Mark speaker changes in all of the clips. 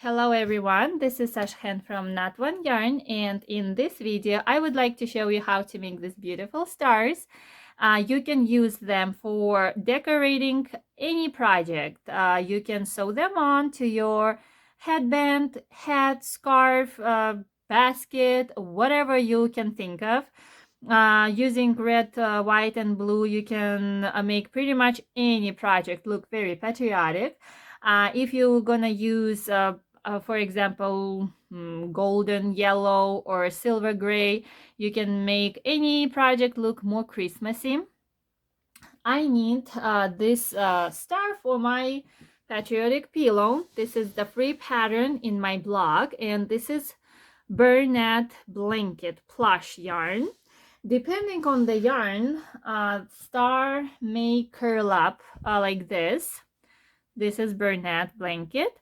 Speaker 1: Hello everyone, this is Ashken from Not One Yarn, and in this video I would like to show you how to make these beautiful stars. You can use them for decorating any project. You can sew them on to your headband, hat, scarf, basket, whatever you can think of. Using red, white, and blue, you can make pretty much any project look very patriotic. If you're gonna use for example, golden yellow or silver gray, you can make any project look more Christmassy. I need this star for my patriotic pillow. This is the free pattern in my blog, and this is Bernat blanket plush yarn. Depending on the yarn, star may curl up like this. This is Bernat blanket.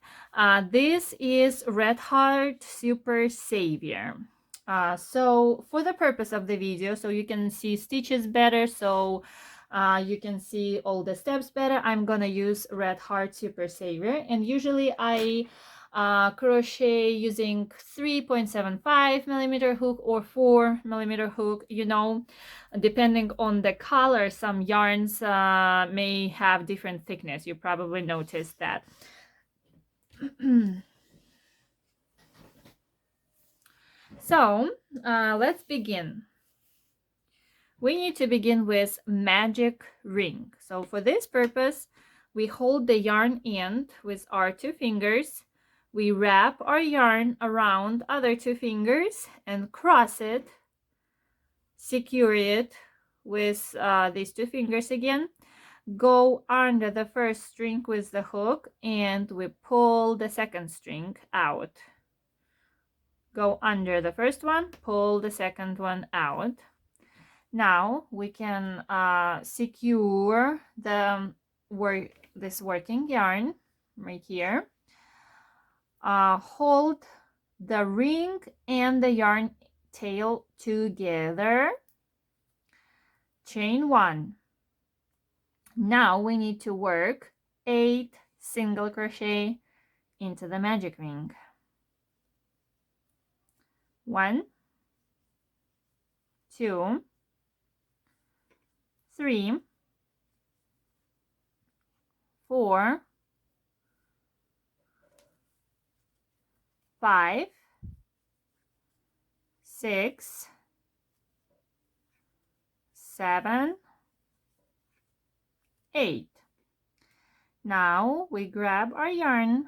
Speaker 1: This is Red Heart Super Savior. So for the purpose of the video, so you can see stitches better, so you can see all the steps better, I'm gonna use Red Heart Super Savior. And usually I crochet using 3.75 millimeter hook or 4 millimeter hook. You know, depending on the color, some yarns may have different thickness. You probably noticed that. So let's begin. We need to begin with magic ring. So for this purpose, we hold the yarn end with our two fingers. We wrap our yarn around other two fingers and cross it, secure it with these two fingers again. Go under the first string with the hook and we pull the second string out. Go under the first one, pull the second one out. Now we can secure this working yarn right here. Hold the ring and the yarn tail together. Chain 1. Now we need to work 8 single crochet into the magic ring. 1, 2, 3, 4, 5, 6, 7, 8. Now we grab our yarn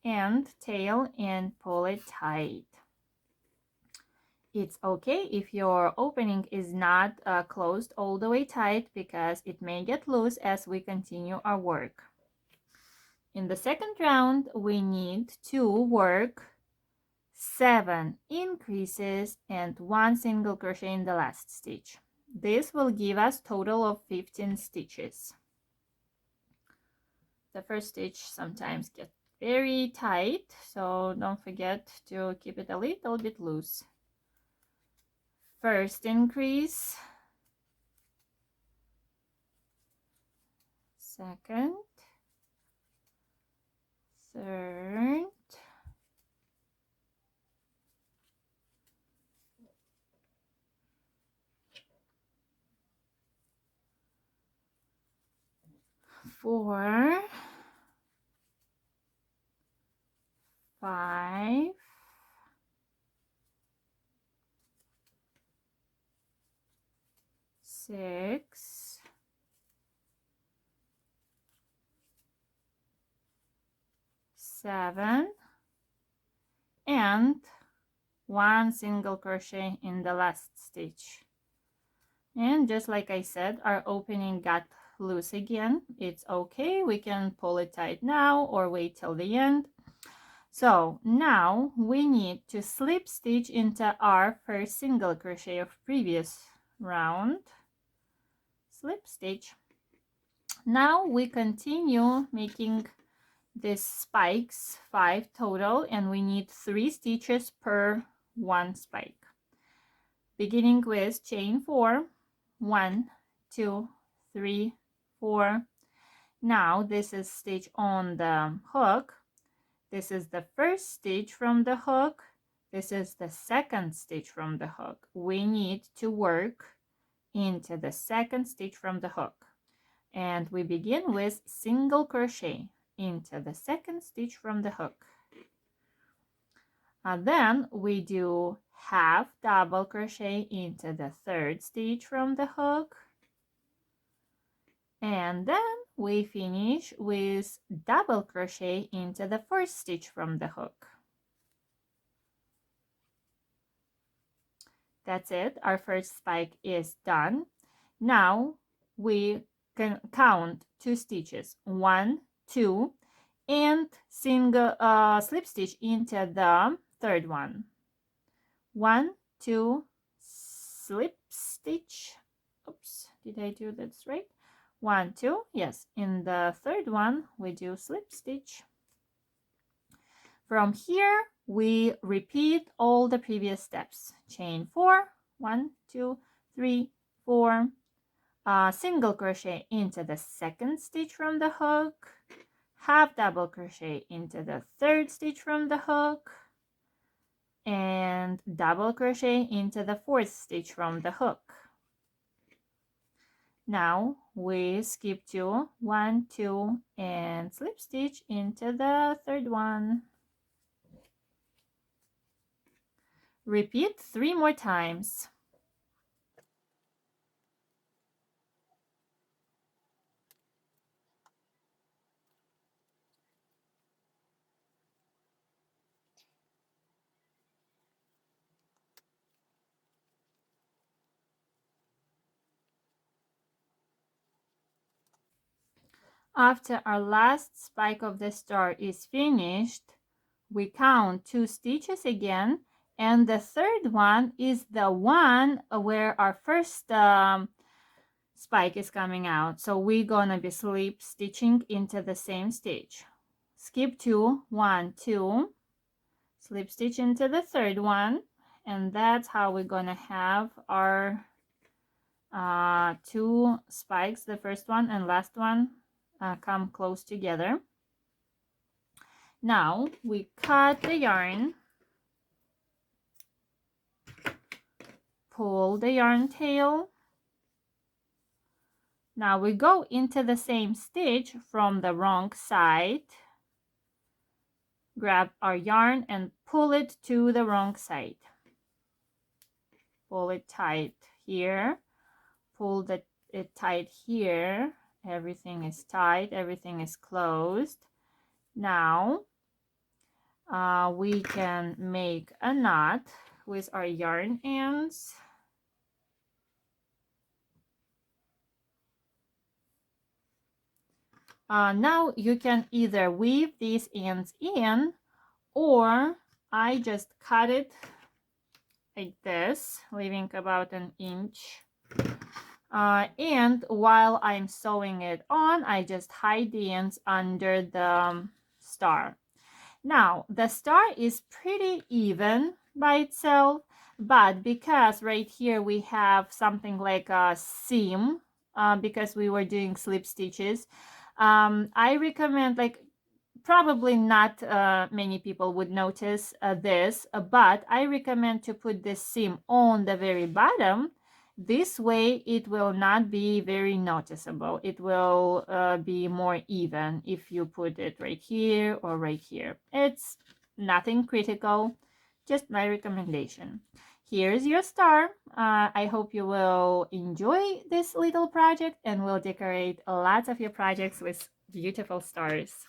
Speaker 1: and tail and pull it tight. It's okay if your opening is not closed all the way tight because it may get loose as we continue our work. In the second round, we need to work 7 increases and 1 single crochet in the last stitch. This will give us total of 15 stitches. The first stitch sometimes gets very tight, so don't forget to keep it a little bit loose. First increase, second, third, four, 5, 6, 7, and 1 single crochet in the last stitch. And just like I said, our opening got loose again. It's okay, we can pull it tight now or wait till the end. So now we need to slip stitch into our first single crochet of previous round. Slip stitch. Now we continue making these spikes, 5 total, and we need 3 stitches per 1 spike. Beginning with chain 4, 1, 2, 3, 4. Now this is stitch on the hook. This is the first stitch from the hook. This is the second stitch from the hook. We need to work into the second stitch from the hook. And we begin with single crochet into the second stitch from the hook. Then we do half double crochet into the third stitch from the hook. And then we finish with double crochet into the first stitch from the hook. That's it. Our first spike is done. Now we can count 2 stitches, 1, 2, and single slip stitch into the third one. 1, 2, slip stitch. Oops, did I do this right? 1, 2, yes. In the third one, we do slip stitch. From here, we repeat all the previous steps. Chain 4, 1, 2, 3, 4. Single crochet into the second stitch from the hook. Half double crochet into the third stitch from the hook. And double crochet into the fourth stitch from the hook. Now we skip to 1, 2, and slip stitch into the third one. Repeat 3 more times. After our last spike of the star is finished, we count 2 stitches again, and the third one is the one where our first spike is coming out. So we're gonna be slip stitching into the same stitch. Skip 2, 1, 2, slip stitch into the third one, and that's how we're gonna have our 2 spikes, the first one and last one, come close together. Now we cut the yarn, pull the yarn tail. Now we go into the same stitch from the wrong side, grab our yarn and pull it to the wrong side. Pull it tight here, pull it tight here. Everything is tight, everything is closed. Now we can make a knot with our yarn ends. Now you can either weave these ends in, or I just cut it like this, leaving about an inch. And while I'm sewing it on, I just hide the ends under the star. Now, the star is pretty even by itself, but because right here we have something like a seam, because we were doing slip stitches, I recommend, like, probably not many people would notice this, but I recommend to put this seam on the very bottom. This way it will not be very noticeable. It will be more even if you put it right here or right here. It's nothing critical, just my recommendation. Here's your star. I hope you will enjoy this little project and will decorate lots of your projects with beautiful stars.